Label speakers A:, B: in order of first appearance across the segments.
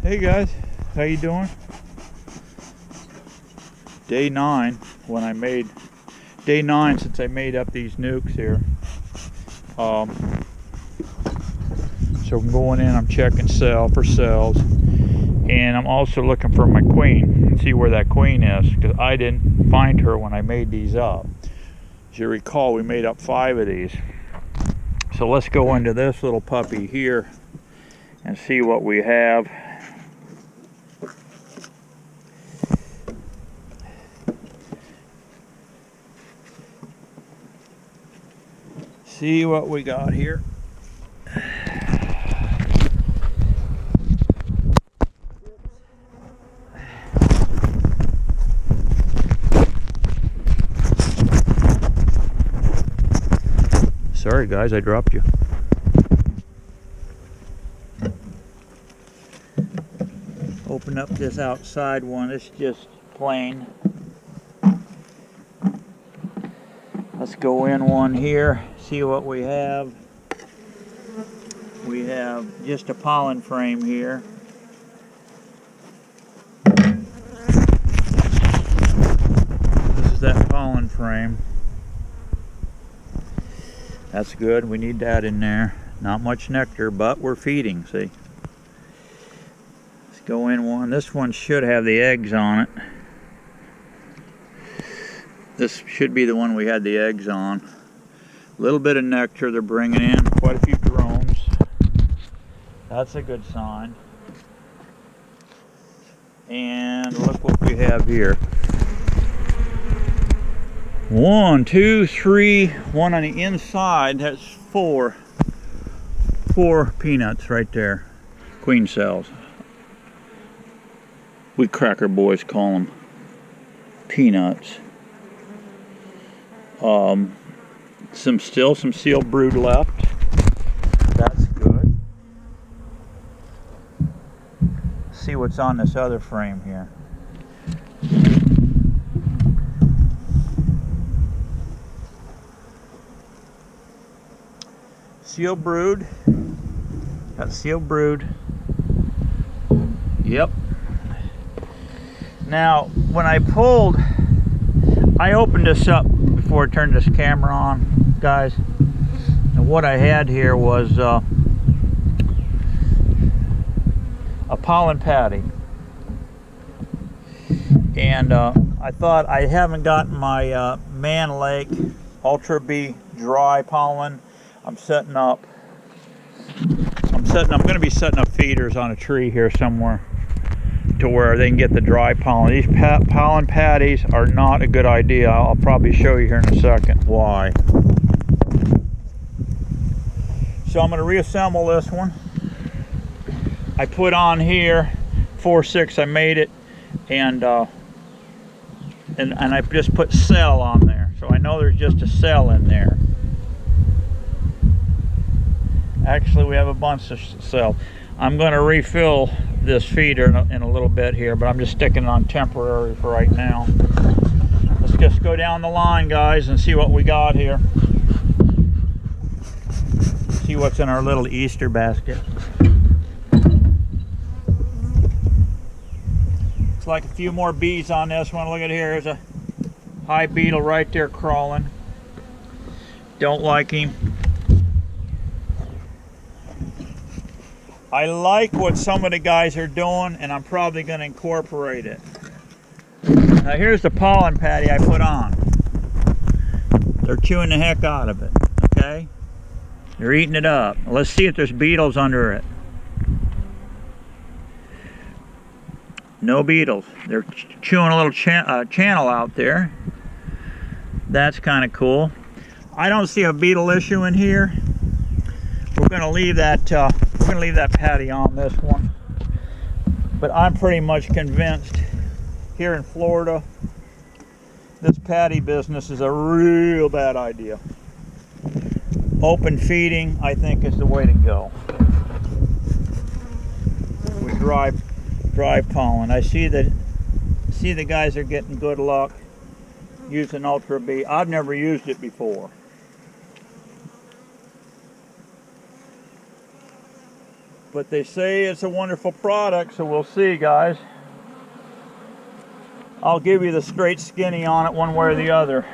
A: Hey guys, how you doing? Day 9 when I made day 9 since I made up these nukes here. So I'm going in, I'm checking cell for cells, and I'm also looking for my queen, see where that queen is, because I didn't find her when I made these up. As you recall, we made up 5 of these. So let's go into this little puppy here and see what we have. See what we got here. Sorry guys, I dropped you. Open up this outside one. It's just plain. Let's go in one here, see what we have. We have just a pollen frame here. This is that pollen frame. That's good, we need that in there. Not much nectar, but we're feeding, see. Let's go in one. This one should have the eggs on it. This should be the one we had the eggs on. A little bit of nectar they're bringing in, quite a few drones. That's a good sign. And look what we have here. 1, 2, 3, one on the inside. That's 4 peanuts right there. Queen cells. We cracker boys call them peanuts. Still some sealed brood left. That's good. See what's on this other frame here. Sealed brood. Got sealed brood. Yep. Now, when I pulled, I opened this up before I turned this camera on, guys. And what I had here was a pollen patty. And I thought, I haven't gotten my Man Lake Ultra B dry pollen. I'm going to be setting up feeders on a tree here somewhere to where they can get the dry pollen. These pollen patties are not a good idea. I'll probably show you here in a second why. So I'm going to reassemble this one. I put on here 4/6. I made it, and I just put cell on there, so I know there's just a cell in there. Actually, we have a bunch of cells. I'm going to refill this feeder in a little bit here, but I'm just sticking it on temporary for right now. Let's just go down the line, guys, and see what we got here. See what's in our little Easter basket. Looks like a few more bees on this one. Look at here, there's a high beetle right there crawling. Don't like him. I like what some of the guys are doing, and I'm probably going to incorporate it. Now here's the pollen patty I put on. They're chewing the heck out of it, okay? They're eating it up. Let's see if there's beetles under it. No beetles. They're chewing a little channel out there. That's kind of cool. I don't see a beetle issue in here. We're going to leave that patty on this one, but I'm pretty much convinced here in Florida this patty business is a real bad idea. Open feeding, I think, is the way to go. With dry pollen. I see the guys are getting good luck using Ultra B. I've never used it before. But they say it's a wonderful product, so we'll see, guys. I'll give you the straight skinny on it one way or the other.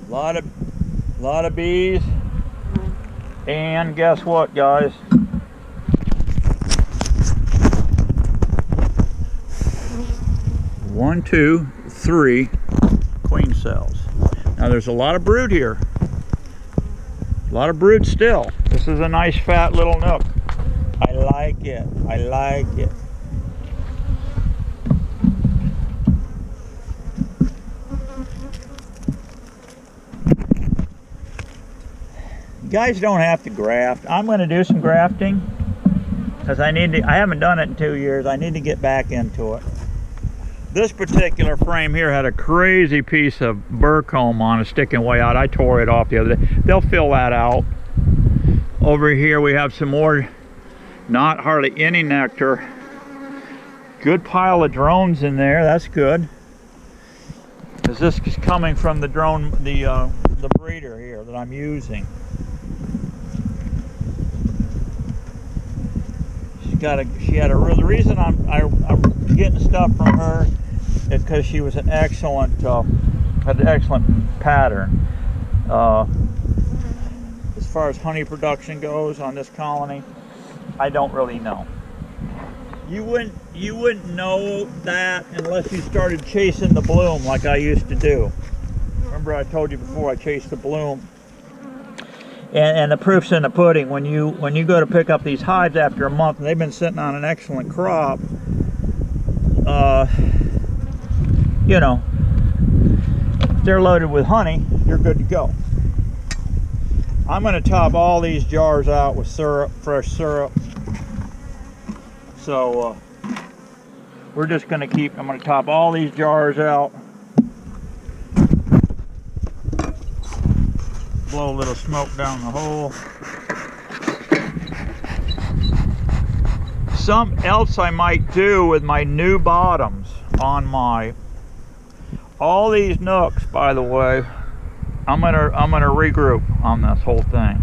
A: Lot of bees. And guess what, guys? One, two, three queen cells. Now there's a lot of brood here. A lot of brood still. This is a nice fat little nook. I like it. I like it. You guys don't have to graft. I'm going to do some grafting because I haven't done it in 2 years. I need to get back into it. This particular frame here had a crazy piece of burr comb on it sticking way out. I tore it off the other day. They'll fill that out. Over here we have some more, not hardly any nectar. Good pile of drones in there. That's good. Because this is coming from the drone, the breeder here that I'm using. The reason I'm getting stuff from her is because she was an excellent, had an excellent pattern. As far as honey production goes on this colony, I don't really know. You wouldn't know that unless you started chasing the bloom like I used to do. Remember I told you before, I chased the bloom. And the proof's in the pudding. When you go to pick up these hives after a month and they've been sitting on an excellent crop, you know, if they're loaded with honey, you're good to go. I'm going to top all these jars out with syrup, fresh syrup. So we're just going to I'm going to top all these jars out. Blow a little smoke down the hole. Something else I might do with my new bottoms on all these nooks, by the way, I'm gonna regroup on this whole thing.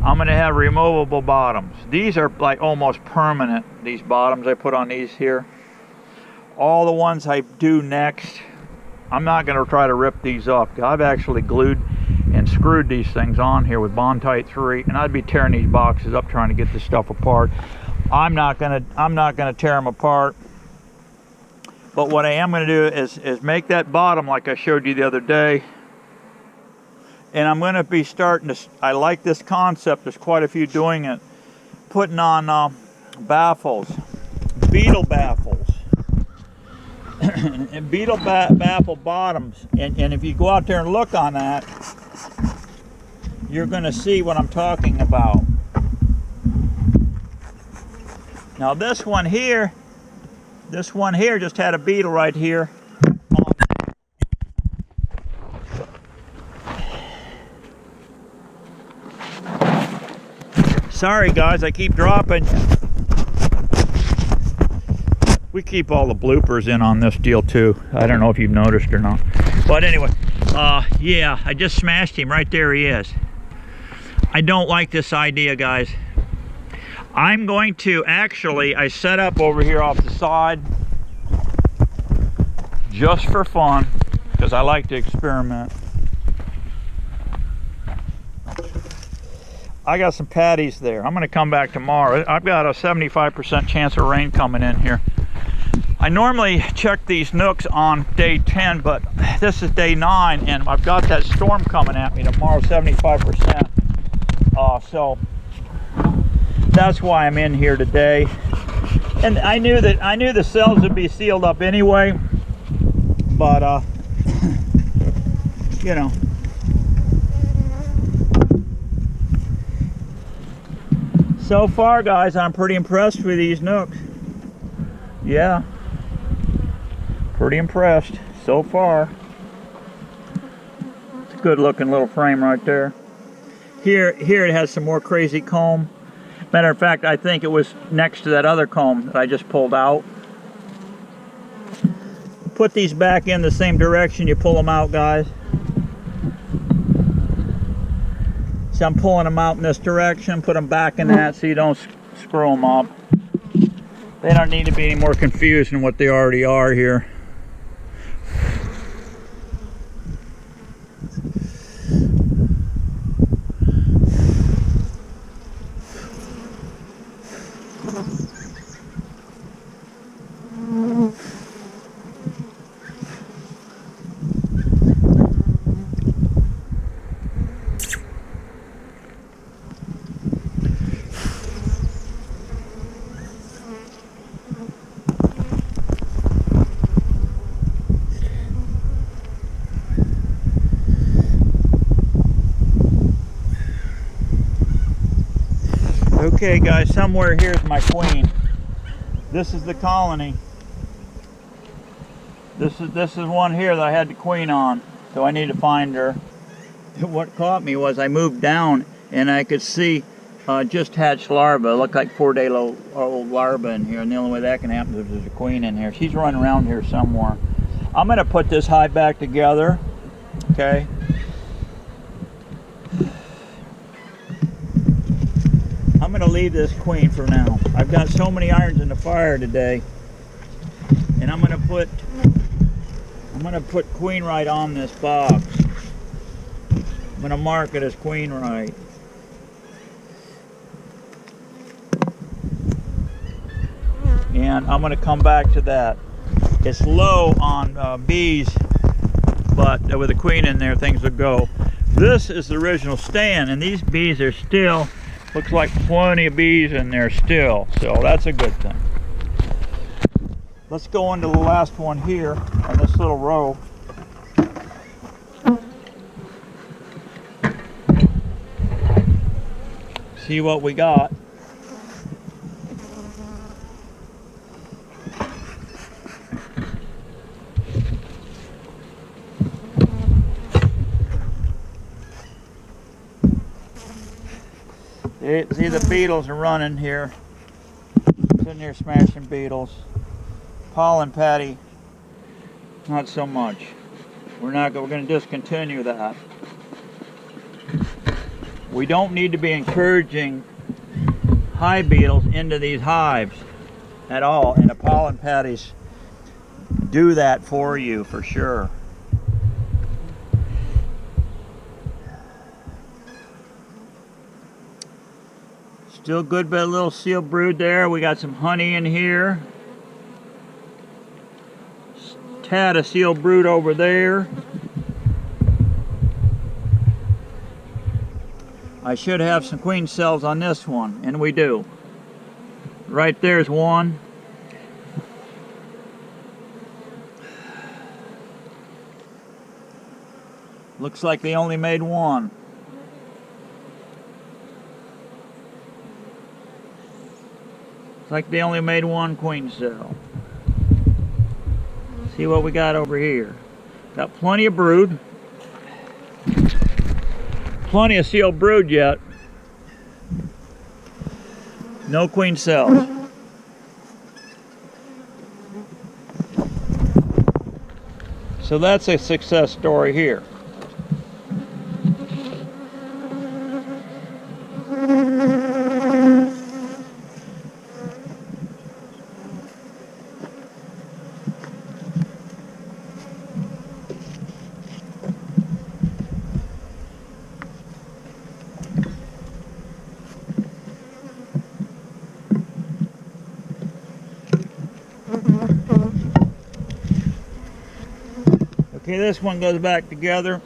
A: I'm gonna have removable bottoms. These are like almost permanent, these bottoms I put on these here. All the ones I do next, I'm not gonna try to rip these off. I've actually glued and screwed these things on here with Bondtite 3, and I'd be tearing these boxes up trying to get this stuff apart. I'm not gonna tear them apart. But what I am gonna do is make that bottom like I showed you the other day. And I'm gonna be starting to, I like this concept, there's quite a few doing it, putting on baffles, beetle baffles. And beetle baffle bottoms. And if you go out there and look on that, you're going to see what I'm talking about. Now this one here just had a beetle right here. Sorry guys, I keep dropping. We keep all the bloopers in on this deal too. I don't know if you've noticed or not. But anyway, yeah, I just smashed him. Right there he is. I don't like this idea, guys. I'm going to actually, I set up over here off the side just for fun, because I like to experiment. I got some patties there. I'm going to come back tomorrow. I've got a 75% chance of rain coming in here. I normally check these nooks on day 10, but this is day 9, and I've got that storm coming at me tomorrow, 75%. So that's why I'm in here today. And I knew the cells would be sealed up anyway, but you know. So far, guys, I'm pretty impressed with these nooks. Yeah. Pretty impressed so far. It's a good looking little frame right there. Here it has some more crazy comb. Matter of fact, I think it was next to that other comb that I just pulled out. Put these back in the same direction you pull them out, guys. So I'm pulling them out in this direction, put them back in that so you don't screw them up. They don't need to be any more confused than what they already are here. Okay guys, somewhere here's my queen. This is the colony. This is one here that I had the queen on, so I need to find her. What caught me was I moved down and I could see just hatched larvae. It looked like 4-day-old larvae in here, and the only way that can happen is if there's a queen in here. She's running around here somewhere. I'm going to put this hive back together, okay? I'm going to leave this queen for now. I've got so many irons in the fire today, and I'm going to put queen right on this box. I'm going to mark it as queen right. And I'm going to come back to that. It's low on bees, but with a queen in there, things will go. This is the original stand, and these bees are still, looks like plenty of bees in there still, so that's a good thing. Let's go into the last one here on this little row. See what we got. See, the beetles are running here. Sitting here smashing beetles. Pollen patty, not so much. We're going to discontinue that. We don't need to be encouraging hive beetles into these hives at all, and the pollen patties do that for you for sure. Still good bit of little seal brood there. We got some honey in here. Tad of seal brood over there. I should have some queen cells on this one, and we do. Right there's one. Looks like they only made one. Like they only made one queen cell. See what we got over here. Got plenty of brood. Plenty of sealed brood yet. No queen cells. So that's a success story here. Okay, this one goes back together.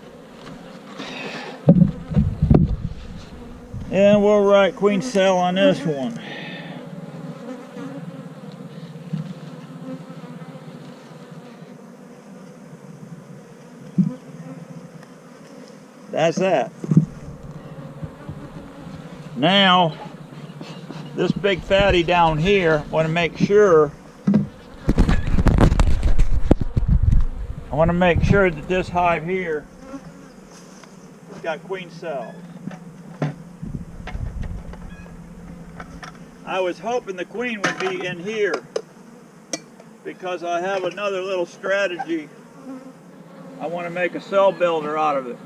A: And we'll write queen cell on this one. That's that. Now, this big fatty down here, want to make sure that this hive here has got queen cells. I was hoping the queen would be in here, because I have another little strategy. I want to make a cell builder out of it.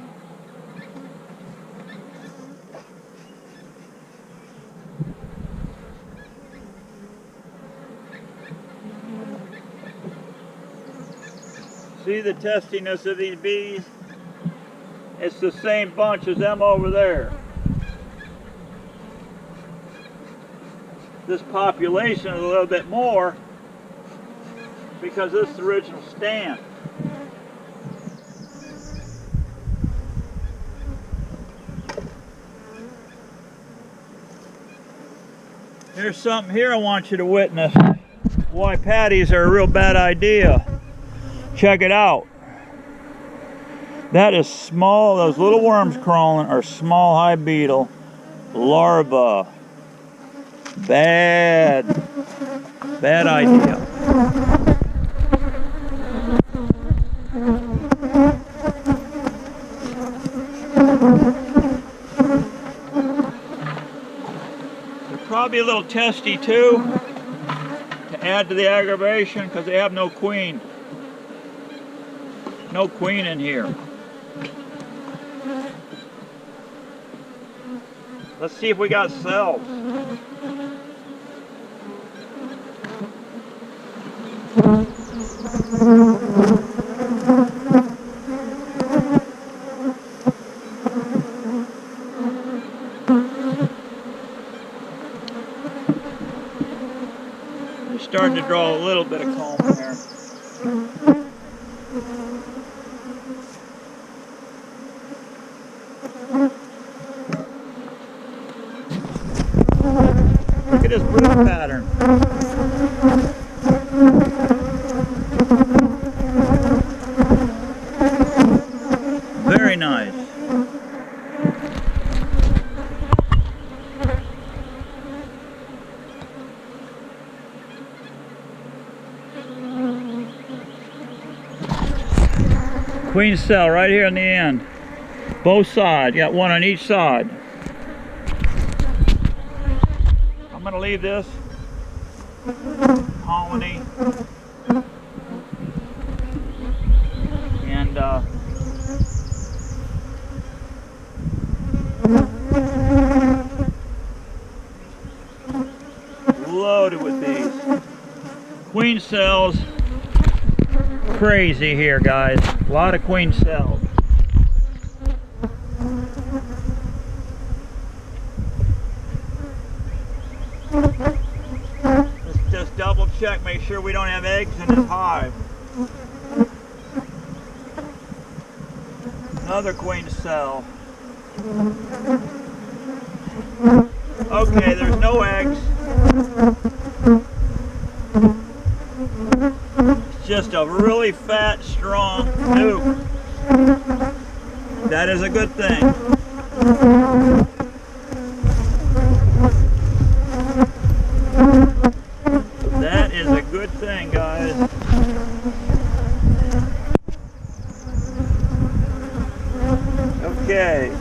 A: See the testiness of these bees? It's the same bunch as them over there. This population is a little bit more because this is the original stand. Here's something here I want you to witness. Why patties are a real bad idea. Check it out. That is small, those little worms crawling are small hive beetle larvae. Bad idea. They're probably a little testy too, to add to the aggravation, because they have no queen. No queen in here. Let's see if we got cells. You're starting to draw a little bit of comb here. Look at this brood pattern. Very nice. Queen cell right here in the end. Both sides. You got one on each side. I'm going to leave this colony and loaded with these queen cells. Crazy here, guys. A lot of queen cells. Let's just double check, make sure we don't have eggs in this hive. Another queen cell. Okay, there's no eggs. It's just a really fat, strong nuke. That is a good thing. That is a good thing, guys. Okay.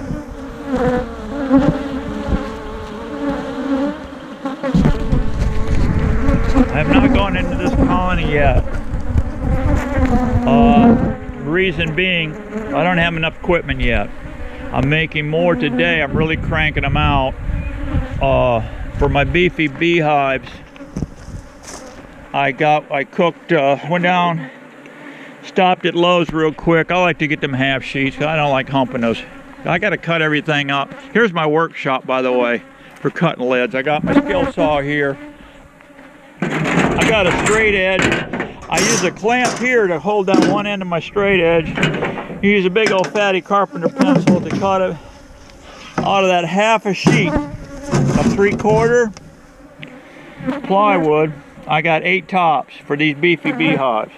A: I have not gone into this colony yet. Reason being, I don't have enough equipment yet. I'm making more today. I'm really cranking them out for my beefy beehives. I cooked, went down, stopped at Lowe's real quick. I like to get them half sheets. I don't like humping those. I got to cut everything up. Here's my workshop, by the way, for cutting lids. I got my skill saw here. I got a straight edge. I use a clamp here to hold down one end of my straight edge. You use a big old fatty carpenter pencil to cut it out of that half a sheet of 3/4 plywood. I got 8 tops for these beefy beehives.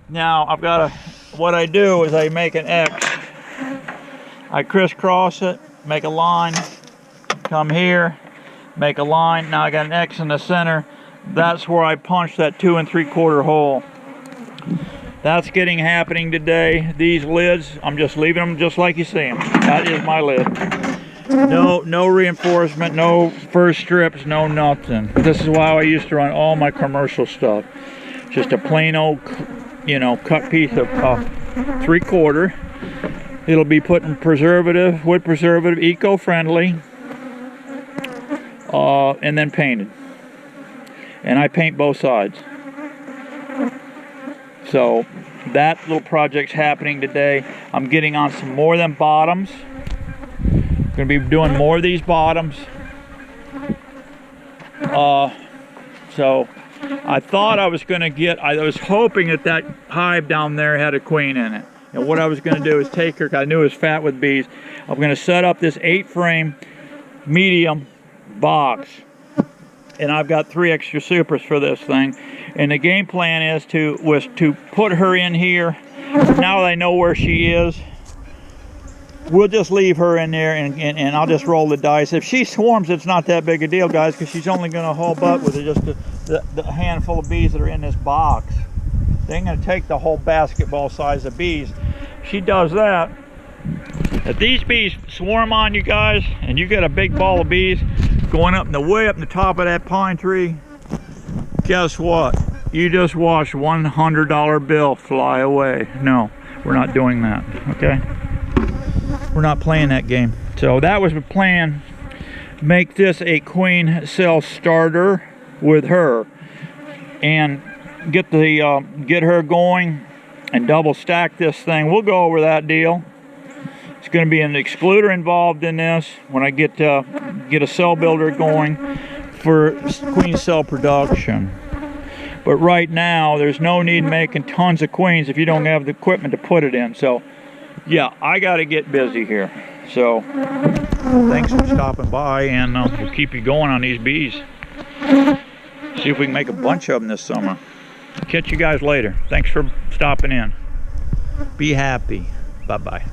A: Now I've got what I do is I make an X. I crisscross it, make a line, come here, make a line. Now I got an X in the center. That's where I punch that 2 3/4 hole. That's happening today. These lids, I'm just leaving them just like you see them. That is my lid. No reinforcement, no first strips, no nothing. This is why I used to run all my commercial stuff. Just a plain old, you know, cut piece of 3/4. It'll be put in preservative, wood preservative, eco-friendly, and then painted. And I paint both sides. So that little project's happening today. I'm getting on some more of them bottoms. Gonna be doing more of these bottoms. So I thought I was gonna get, I was hoping that that hive down there had a queen in it. And what I was gonna do is take her, 'cause I knew it was fat with bees. I'm gonna set up this 8-frame medium box. And I've got 3 extra supers for this thing. And the game plan was to put her in here. Now that I know where she is, we'll just leave her in there and I'll just roll the dice. If she swarms, it's not that big a deal, guys, because she's only going to haul butt with just the handful of bees that are in this box. They ain't going to take the whole basketball size of bees. If she does that, if these bees swarm on you guys, and you get a big ball of bees going up in the way up in the top of that pine tree, guess what? You just watched $100 bill fly away. No, we're not doing that, okay? We're not playing that game. So that was the plan. Make this a queen cell starter with her, and get her going, and double stack this thing. We'll go over that deal. It's going to be an excluder involved in this when I get a cell builder going for queen cell production. But right now, there's no need making tons of queens if you don't have the equipment to put it in. So, yeah, I got to get busy here. So, thanks for stopping by, and we'll keep you going on these bees. See if we can make a bunch of them this summer. Catch you guys later. Thanks for stopping in. Be happy. Bye-bye.